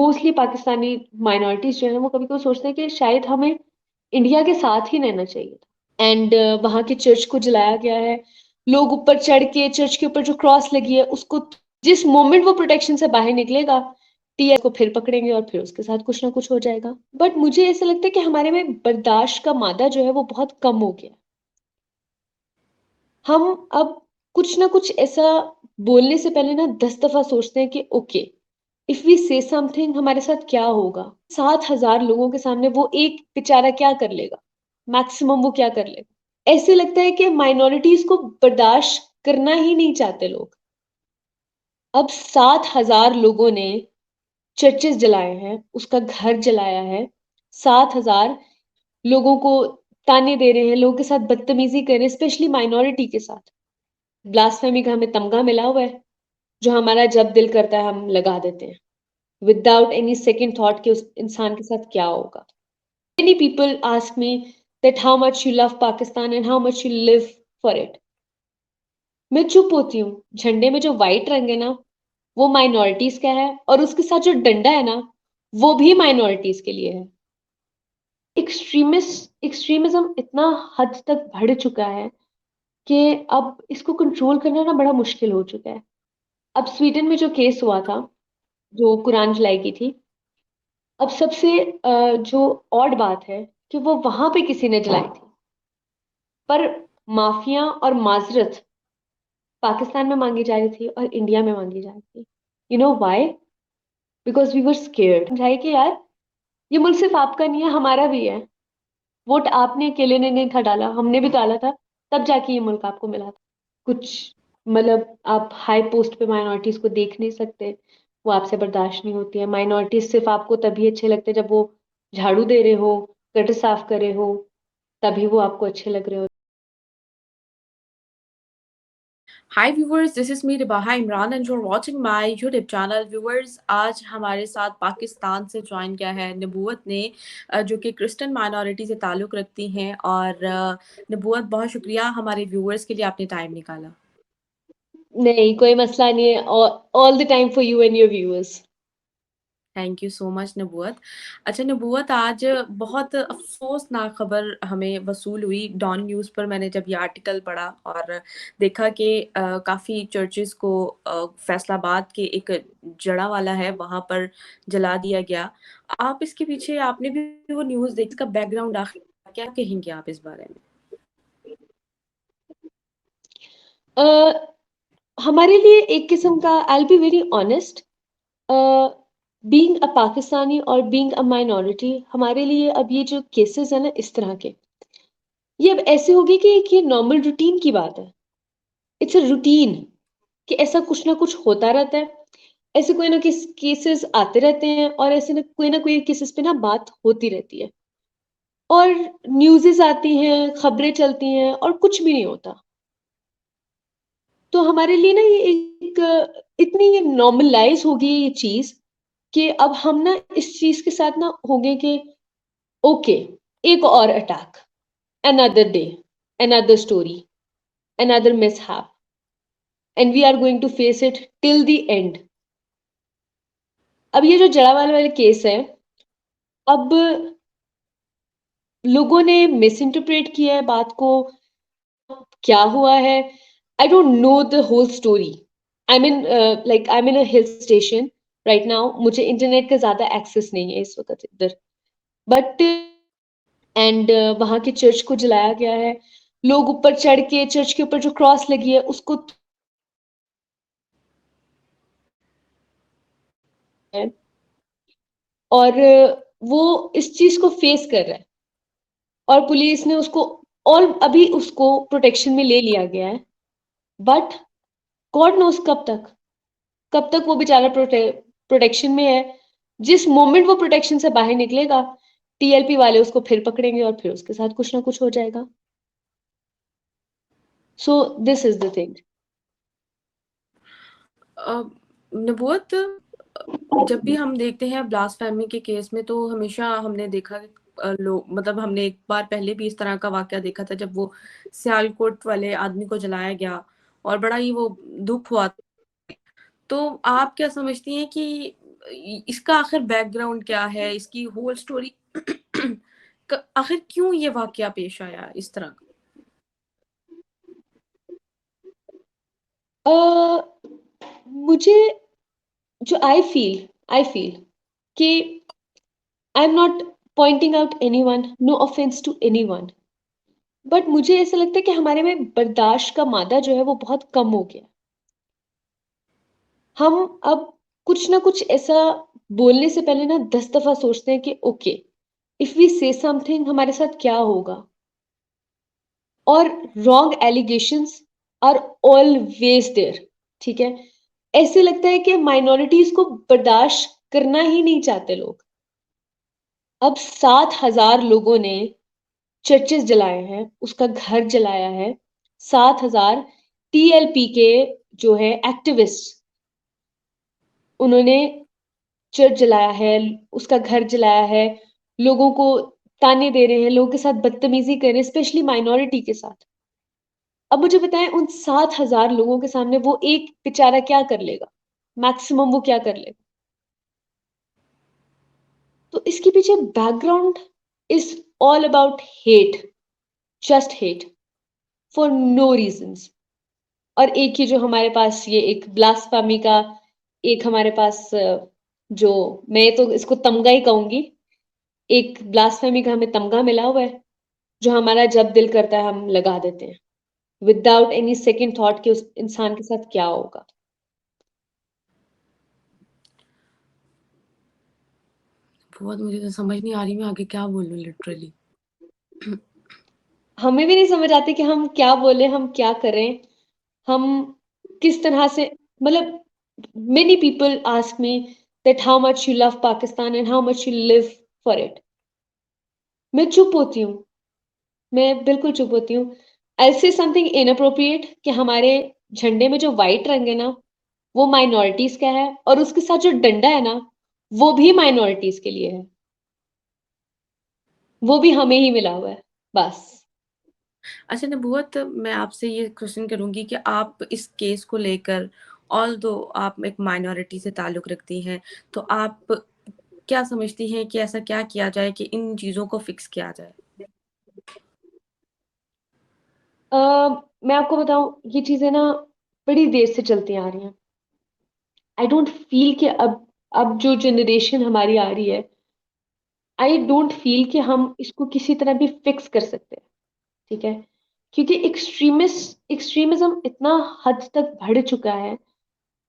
Mostly Pakistani minorities जो है वो कभी कभी सोचते हैं कि शायद हमें इंडिया के साथ ही रहना चाहिए था। एंड वहां के चर्च को जलाया गया है। लोग ऊपर चढ़ के चर्च के ऊपर जो क्रॉस लगी है उसको, जिस मोमेंट वो प्रोटेक्शन से बाहर निकलेगा, टीएस को फिर पकड़ेंगे और फिर उसके साथ कुछ ना कुछ हो जाएगा। बट मुझे ऐसा लगता है कि हमारे में बर्दाश्त का मादा जो है वो बहुत कम हो गया। हम अब कुछ ना कुछ ऐसा बोलने से पहले ना 10 दफा सोचते हैं कि okay, if we say something हमारे साथ क्या होगा। 7,000 लोगों के सामने वो एक बेचारा क्या कर लेगा, मैक्सिमम वो क्या कर लेगा। ऐसे लगता है कि माइनॉरिटीज को बर्दाश्त करना ही नहीं चाहते लोग। अब 7,000 लोगों ने चर्चेस जलाए हैं, उसका घर जलाया है। 7,000 लोगों को ताने दे रहे हैं, लोगों के साथ बदतमीजी कर रहे हैं, स्पेशली माइनॉरिटी के साथ। ब्लास्फेमी का हमें तमगा मिला हुआ है, जो हमारा जब दिल करता है हम लगा देते हैं, विदाउट एनी सेकेंड थॉट कि उस इंसान के साथ क्या होगा। Many people ask me that how much you love Pakistan and how much you live for it. मैं चुप होती हूँ। झंडे में जो व्हाइट रंग है ना, वो माइनॉरिटीज का है, और उसके साथ जो डंडा है ना, वो भी माइनॉरिटीज के लिए है। एक्सट्रीमिज्म इतना हद तक बढ़ चुका है कि अब इसको कंट्रोल करना ना बड़ा मुश्किल हो चुका है। अब स्वीडन में जो केस हुआ था, जो कुरान जलाई की थी, अब सबसे जो ऑड बात है कि वो वहां पे किसी ने जलाई थी, पर माफिया और माजरत पाकिस्तान में मांगी जा रही थी और इंडिया में मांगी जा रही थी। You know why? Because we were scared. समझाइए कि यार, ये मुल्क सिर्फ आपका नहीं है, हमारा भी है। वोट आपने अकेले ने नहीं था डाला, हमने भी डाला था, तब जाके ये मुल्क आपको मिला था। कुछ मतलब आप हाई पोस्ट पे माइनॉरिटीज को देख नहीं सकते, वो आपसे बर्दाश्त नहीं होती है। माइनॉरिटीज सिर्फ आपको तभी अच्छे लगते हैं जब वो झाड़ू दे रहे हो, गटर साफ कर रहे हो, तभी वो आपको अच्छे लग रहे हो। Hi viewers, this is me Rebaha Imran and you are watching my YouTube channel. Viewers, आज हमारे साथ पाकिस्तान से ज्वाइन किया है नबूवत ने, जो कि क्रिश्चियन माइनॉरिटी से ताल्लुक़ रखती हैं। और नबूवत, बहुत शुक्रिया हमारे व्यूवर्स के लिए आपने टाइम निकाला। नहीं, कोई मसला नहीं है। All the time for you and your viewers. Thank you so much नबूवत। अच्छा नबूवत, आज बहुत अफ़सोसनाक ख़बर हमें वसूल हुई डॉन न्यूज़ पर। मैंने जब ये आर्टिकल पढ़ा और देखा कि काफ़ी चर्चेज़ को फैसलाबाद के एक जड़ावाला है वहाँ पर जला दिया गया। आप इसके पीछे, आपने भी वो न्यूज़ देखी, इसका बैकग्राउंड आखिर क्या कहेंगे आप इस बारे में? हमारे लिए एक किस्म का, I be very honest, being a Pakistani और बीइंग अ माइनॉरिटी, हमारे लिए अब ये जो केसेस है ना इस तरह के, ये अब ऐसे हो गए कि एक ये नॉर्मल रूटीन की बात है। इट्स अ रूटीन कि ऐसा कुछ ना कुछ होता रहता है। ऐसे कोई ना केसेस आते रहते हैं और ऐसे ना कोई केसेस पे ना बात होती रहती है, और न्यूज़ेस आती हैं, खबरें चलती हैं, और कुछ भी नहीं होता। तो हमारे लिए ना ये एक इतनी ये नॉर्मलाइज हो गई है ये चीज, कि अब हम ना इस चीज के साथ ना हो गए कि ओके, एक और attack, another day, another story, another mishap, and we are going to face it till the end. अब ये जो जड़ावाला वाले केस है, अब लोगों ने मिस इंटरप्रेट किया है बात को। क्या हुआ है, I don't know the whole story. I mean, like I mean a hill station right now, मुझे इंटरनेट का ज्यादा एक्सेस नहीं है इस वक्त इधर। बट एंड वहां के चर्च को जलाया गया है। लोग ऊपर चढ़ के चर्च के ऊपर जो क्रॉस लगी है उसको है, और वो इस चीज को फेस कर रहा है, और पुलिस ने उसको, और अभी उसको प्रोटेक्शन में ले लिया गया है। बट गॉड नोस कब तक वो बेचारा प्रोटेक्शन में है। जिस मोमेंट वो प्रोटेक्शन से बाहर निकलेगा, टीएलपी वाले उसको फिर पकड़ेंगे और फिर उसके साथ कुछ ना कुछ हो जाएगा। So this is the thing. नबूवत, जब भी हम देखते हैं ब्लास्फेमी के केस में, तो हमेशा हमने देखा कि लोग, मतलब हमने एक बार पहले भी इस तरह का वाकया देखा था जब वो सियालकोट वाले आदमी को जलाया गया और बड़ा ही वो दुख हुआ। तो आप क्या समझती हैं कि इसका आखिर बैकग्राउंड क्या है, इसकी होल स्टोरी आखिर क्यों ये वाकया पेश आया इस तरह का? मुझे जो आई फील कि I am not pointing out anyone, no offence to anyone, but मुझे ऐसा लगता है कि हमारे में बर्दाश्त का मादा जो है वो बहुत कम हो गया। हम अब कुछ ना कुछ ऐसा बोलने से पहले ना 10 दफा सोचते हैं कि okay, if we say something हमारे साथ क्या होगा। और wrong allegations are always there, ठीक है। ऐसे लगता है कि माइनॉरिटीज को बर्दाश्त करना ही नहीं चाहते लोग। अब 7,000 लोगों ने चर्चेस जलाए हैं, उसका घर जलाया है। 7,000 टीएलपी के जो है एक्टिविस्ट, उन्होंने चर्च जलाया है, उसका घर जलाया है, लोगों को ताने दे रहे हैं, लोगों के साथ बदतमीजी कर रहे हैं, स्पेशली माइनॉरिटी के साथ। अब मुझे बताएं, उन 7,000 लोगों के सामने वो एक बेचारा क्या कर लेगा? मैक्सिमम वो क्या कर लेगा? तो इसके पीछे background is all about hate, just hate, for no reasons. और एक ही जो हमारे पास ये एक ब्लास्फेमी का, एक हमारे पास जो, मैं तो इसको तमगा ही कहूंगी, एक ब्लास्फेमी का हमें तमगा मिला हुआ है, जो हमारा जब दिल करता है हम लगा देते हैं, विदाउट एनी सेकेंड थॉट कि उस इंसान के साथ क्या होगा। बहुत मुझे तो समझ नहीं आ रही मैं आगे क्या बोलूं लिटरली। हमें भी नहीं समझ आती कि हम क्या बोले, हम क्या करें, हम किस तरह से, मतलब many people ask me that how much you love Pakistan and how much you live for it. मैं चुप होती हूँ, मैं बिल्कुल चुप होती हूँ। आई से समथिंग इनअप्रोप्रिएट कि हमारे झंडे में जो व्हाइट रंग है ना, वो माइनॉरिटीज का है, और उसके साथ जो डंडा है ना, वो भी माइनॉरिटीज के लिए है, वो भी हमें ही मिला हुआ है, बस। अच्छा नबूवत, मैं आपसे ये क्वेश्चन करूंगी कि आप इस केस को लेकर, ऑल्दो आप एक माइनॉरिटी से ताल्लुक रखती हैं, तो आप क्या समझती हैं कि ऐसा क्या किया जाए कि इन चीज़ों को फिक्स किया जाए? मैं आपको बताऊं, ये चीजें ना बड़ी देर से चलती आ रही हैं। आई डोंट फील कि अब जो जनरेशन हमारी आ रही है, आई डोंट फील कि हम इसको किसी तरह भी फिक्स कर सकते हैं, ठीक है। क्योंकि एक्सट्रीमिज्म इतना हद तक बढ़ चुका है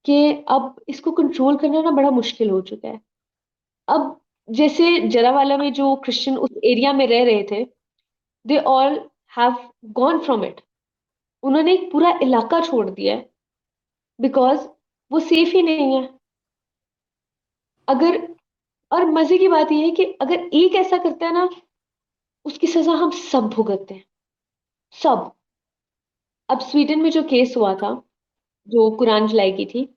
कि अब इसको कंट्रोल करना ना बड़ा मुश्किल हो चुका है। अब जैसे जरावाला में जो क्रिश्चियन उस एरिया में रह रहे थे, they all have gone from it. उन्होंने एक पूरा इलाका छोड़ दिया है, बिकॉज वो सेफ ही नहीं है। अगर, और मजे की बात यह है कि अगर एक ऐसा करता है ना, उसकी सजा हम सब भुगतते हैं, सब। अब स्वीडन में जो केस हुआ था, जो कुरान जलाई की थी,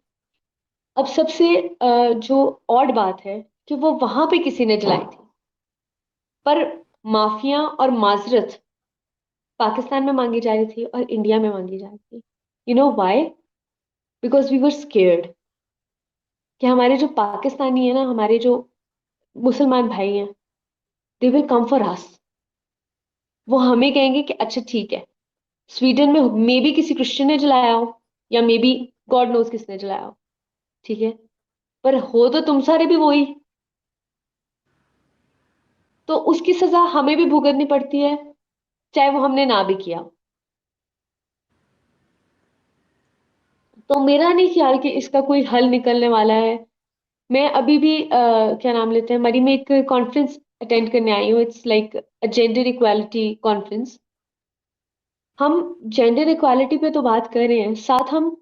अब सबसे जो ऑड बात है कि वो वहां पे किसी ने जलाई थी, पर माफिया और माजरत पाकिस्तान में मांगी जा रही थी और इंडिया में मांगी जा रही थी। You know why? Because we were scared कि हमारे जो पाकिस्तानी है ना, हमारे जो मुसलमान भाई हैं, they will come for us. वो हमें कहेंगे कि अच्छा ठीक है, स्वीडन में मे बी किसी क्रिश्चियन ने जलाया हो, या मे बी गॉड नोज किसने जलाया हो, ठीक है, पर हो तो तुम सारे भी वही। तो उसकी सजा हमें भी भुगतनी पड़ती है, चाहे वो हमने ना भी किया। तो मेरा नहीं ख्याल कि इसका कोई हल निकलने वाला है। मैं अभी भी क्या नाम लेते हैं, मरी में एक कॉन्फ्रेंस अटेंड करने आई हूँ। It's like gender equality conference. हम जेंडर इक्वालिटी पे तो बात कर रहे हैं, साथ हम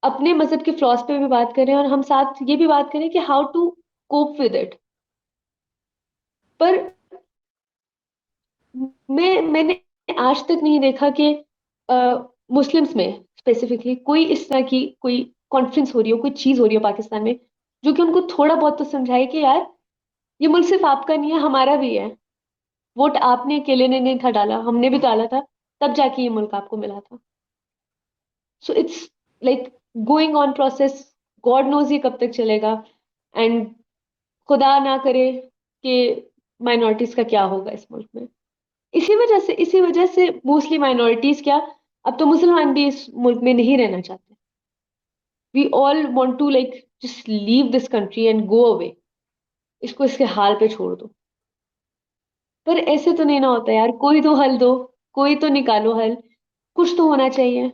अपने मजहब के फ्लॉस पे भी बात कर रहे हैं, और हम साथ ये भी बात करें कि how to cope with it. पर मैंने आज तक नहीं देखा कि मुस्लिम्स में स्पेसिफिकली कोई इस तरह की कोई कॉन्फ्रेंस हो रही हो, कोई चीज हो रही हो पाकिस्तान में, जो कि उनको थोड़ा बहुत तो समझाए कि यार, ये मुल्क सिर्फ आपका नहीं है, हमारा भी है। वोट आपने अकेले ने नहीं था डाला, हमने भी डाला था, तब जाके ये मुल्क आपको मिला था। So it's like going on process, God knows ये कब तक चलेगा। एंड खुदा ना करे कि माइनॉरिटीज का क्या होगा इस मुल्क में। इसी वजह से मोस्टली माइनॉरिटीज क्या, अब तो मुसलमान भी इस मुल्क में नहीं रहना चाहते। We all want to like just leave this country and go away, इसको इसके हाल पे छोड़ दो। पर ऐसे तो नहीं ना होता यार, कोई तो हल दो, कोई तो निकालो हल, कुछ तो होना चाहिए।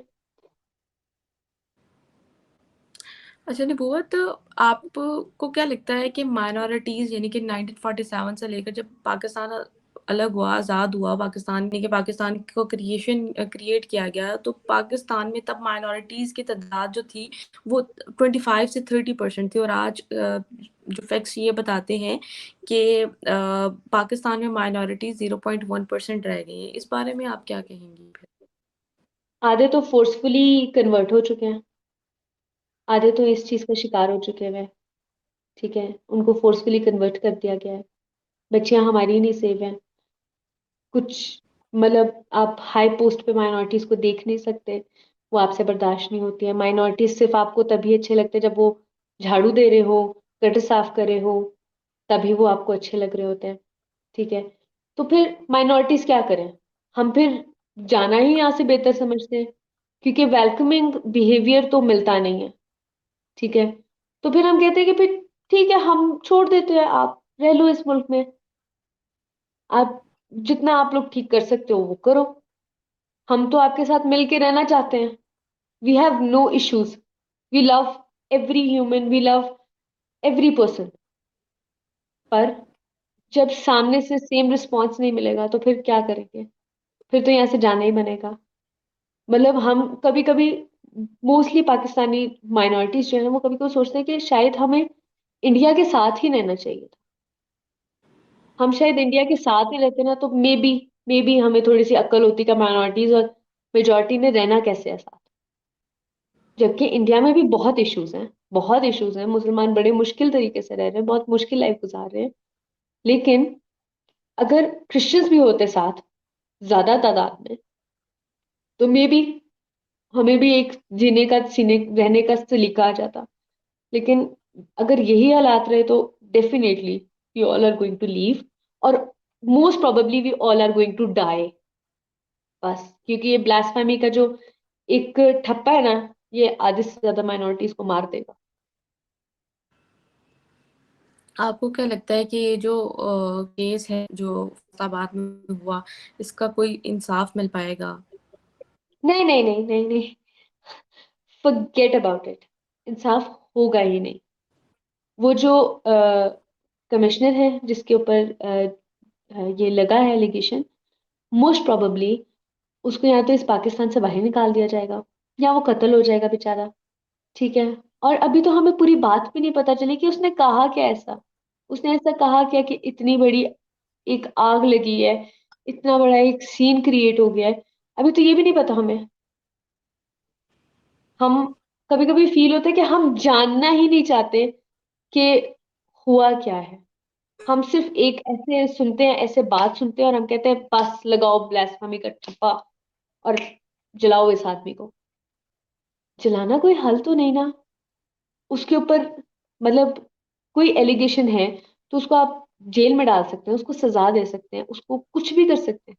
अच्छा नबूवत, आपको क्या लगता है कि माइनॉरिटीज़ यानी कि 1947 से लेकर जब पाकिस्तान अलग हुआ, आज़ाद हुआ पाकिस्तान, यानी कि पाकिस्तान को क्रिएट किया गया, तो पाकिस्तान में तब माइनॉरिटीज़ की तादाद जो थी वो 25 से 30% थी, और आज जो फैक्ट्स ये बताते हैं कि पाकिस्तान में माइनॉरिटीज़ 0.1% रह गई हैं। इस बारे में आप क्या कहेंगी फिर? आधे तो फोर्सफुली कन्वर्ट हो चुके हैं, आधे तो इस चीज का शिकार हो चुके हैं। ठीक है, उनको फोर्सफुली कन्वर्ट कर दिया गया है। बच्चियां हमारी नहीं सेव हैं। कुछ मतलब आप हाई पोस्ट पे माइनॉरिटीज को देख नहीं सकते, वो आपसे बर्दाश्त नहीं होती है। माइनॉरिटीज सिर्फ आपको तभी अच्छे लगते हैं जब वो झाड़ू दे रहे हो, गटर साफ कर रहे हो, तभी वो आपको अच्छे लग रहे होते हैं। ठीक है, तो फिर माइनॉरिटीज क्या करें? हम फिर जाना ही यहाँ से बेहतर समझते हैं, क्योंकि वेलकमिंग बिहेवियर तो मिलता नहीं है। ठीक है, तो फिर हम कहते हैं कि फिर ठीक है, हम छोड़ देते हैं, आप रह लो इस मुल्क में। आप जितना आप लोग ठीक कर सकते हो वो करो, हम तो आपके साथ मिल के रहना चाहते हैं। We have no issues, we love every human, we love every person. पर जब सामने से सेम रिस्पॉन्स नहीं मिलेगा तो फिर क्या करेंगे? फिर तो यहाँ से जाना ही बनेगा। मतलब हम कभी कभी, मोस्टली पाकिस्तानी माइनॉरिटीज जो है ना, वो कभी कभी सोचते हैं कि शायद हमें इंडिया के साथ ही रहना चाहिए था। हम शायद इंडिया के साथ ही रहते ना, तो मे बी हमें थोड़ी सी अक्ल होती का माइनॉरिटीज और मेजोरिटी ने रहना कैसे है साथ। जबकि इंडिया में भी बहुत इश्यूज हैं, बहुत इश्यूज हैं। मुसलमान बड़े मुश्किल तरीके से रह रहे हैं, बहुत मुश्किल लाइफ गुजार रहे हैं। लेकिन अगर क्रिश्चियंस भी होते साथ ज्यादा तादाद में, तो मे बी हमें भी एक जीने का, सीने रहने का सलीका आ जाता। लेकिन अगर यही हालात रहे तो definitely we all are going to leave, और most probably we all are going to die. बस, क्योंकि ये ब्लास्फेमी का जो एक ठप्पा है ना, ये आधे से ज्यादा माइनॉरिटीज को मार देगा। आपको क्या लगता है कि ये जो केस है जो फैसलाबाद में हुआ, इसका कोई इंसाफ मिल पाएगा? नहीं नहीं नहीं नहीं नहीं, फॉरगेट अबाउट इट। इंसाफ होगा ही नहीं। वो जो कमिश्नर है जिसके ऊपर ये लगा है एलिगेशन, मोस्ट प्रोबेबली उसको या तो इस पाकिस्तान से बाहर निकाल दिया जाएगा, या वो कत्ल हो जाएगा बेचारा। ठीक है, और अभी तो हमें पूरी बात भी नहीं पता चली कि उसने कहा क्या ऐसा। उसने ऐसा कहा क्या कि इतनी बड़ी एक आग लगी है, इतना बड़ा एक सीन क्रिएट हो गया है, अभी तो ये भी नहीं पता हमें। हम कभी कभी फील होता है कि हम जानना ही नहीं चाहते कि हुआ क्या है। हम सिर्फ एक ऐसे सुनते हैं, ऐसे बात सुनते हैं और हम कहते हैं बस लगाओ ब्लास्फेमी का ठप्पा और जलाओ इस आदमी को। जलाना कोई हल तो नहीं ना। उसके ऊपर मतलब कोई एलिगेशन है तो उसको आप जेल में डाल सकते हैं, उसको सजा दे सकते हैं, उसको कुछ भी कर सकते हैं।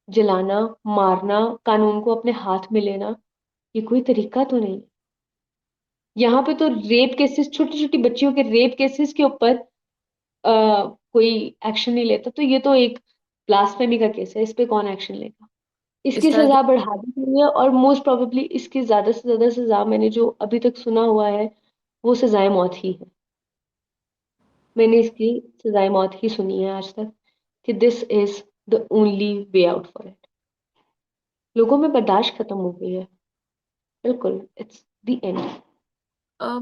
जलाना, मारना, कानून को अपने हाथ में लेना, ये कोई तरीका तो नहीं। यहाँ पे तो रेप केसेस, छोटी छोटी बच्चियों के रेप केसेस के ऊपर कोई एक्शन नहीं लेता, तो ये तो एक ब्लास्फेमी का केस है, इस पे कौन एक्शन लेगा? इस इसकी तरह सजा के बढ़ा दी गई है, और मोस्ट प्रोबेबली इसकी ज्यादा से ज्यादा सजा मैंने जो अभी तक सुना हुआ है वो सजाए मौत ही है। मैंने इसकी सजाए मौत ही सुनी है आज तक, कि this is the only way out for it. लोगों में बर्दाश्त खत्म हो गई है, बिल्कुल, इट्स द एंड।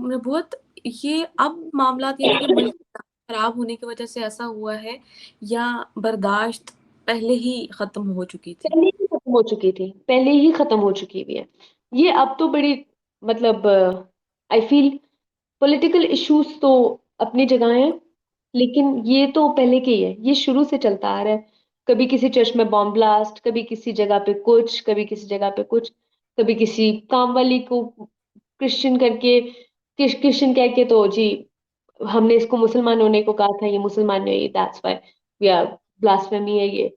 नबूवत, ये अब मामला यानी कि मुल्क खराब होने की वजह से ऐसा हुआ है, या बर्दाश्त पहले ही खत्म हो चुकी थी? पहले ही खत्म हो चुकी थी, पहले ही खत्म हो चुकी हुई है। ये अब तो बड़ी मतलब आई फील पॉलिटिकल इश्यूज तो अपनी जगह हैं, लेकिन ये तो पहले के ही है, ये शुरू से चलता आ रहा है। कभी किसी चर्च में बॉम्ब ब्लास्ट, कभी किसी जगह पे कुछ, कभी किसी जगह पे कुछ, कभी किसी काम वाली को क्रिश्चियन करके, क्रिश्चियन कह के तो जी हमने इसको मुसलमान होने को कहा था, ये मुसलमान नहीं, that's why we are blasphemy है ये।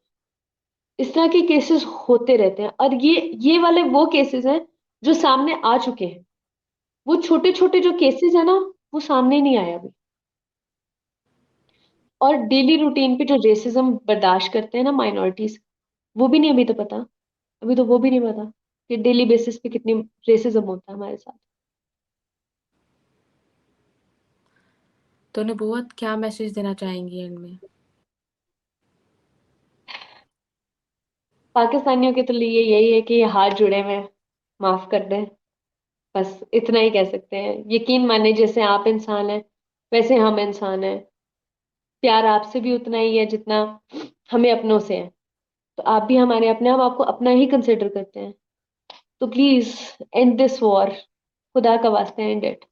इस तरह के केसेस होते रहते हैं, और ये वाले वो केसेस हैं जो सामने आ चुके हैं। वो छोटे छोटे जो केसेस है ना, वो सामने नहीं आया अभी। और डेली रूटीन पे जो रेसिज्म बर्दाश्त करते हैं ना माइनॉरिटीज, वो भी नहीं अभी तो पता। अभी तो वो भी नहीं पता कि डेली बेसिस पे कितनी रेसिज्म होता है हमारे साथ। तो नबूवत क्या मैसेज देना चाहेंगी एंड में? पाकिस्तानियों के तो लिए यही है कि हाथ जुड़े हुए हैं, माफ कर दें, बस इतना ही कह सकते हैं। यकीन माने जैसे आप इंसान हैं वैसे हम इंसान हैं। प्यार आपसे भी उतना ही है जितना हमें अपनों से है। तो आप भी हमारे अपने, हम आपको अपना ही कंसिडर करते हैं। तो प्लीज एंड दिस वॉर, खुदा का वास्ते एंड इट।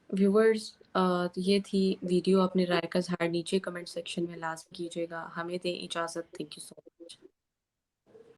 व्यूअर्स, ये थी वीडियो। अपनी राय का इज़हार नीचे कमेंट सेक्शन में लाज़मी कीजिएगा। हमें दें इजाज़त। Thank you so much.